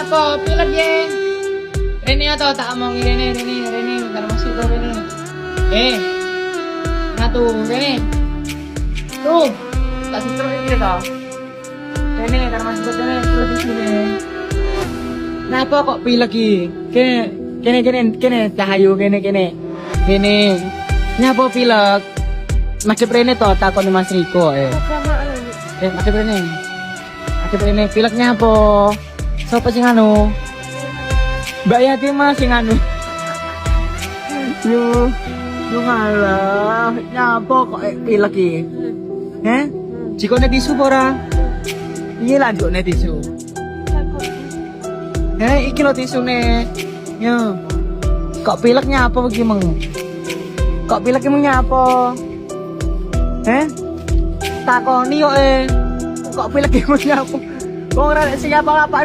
Nyapa, pilih ye. Rene atau tak omong Rene, bentar masuk ke Rene. Nah tuh, Rene. Tuh, tak situ ini toh. Rene, kan masuk ke Rene, terus di sini. Kenapa kok pilih lagi? Kene, cahayu kene. Nyapa pilek? Masih Rene toh takon Mas Riko masih Rene pileknya apa? Siapa sing anu? Mbak Yati mas sing anu. Yo ngalah, nyapa kok pilek iki? Jikone tisu apa ora? Iya lah ndukne tisu. Iki lho tisune. Yo. Kok pileknya apa iki meng? Kok pilek emangnya apa? Takoni kok kok pilek emangnya apa? Kok ora siapa apa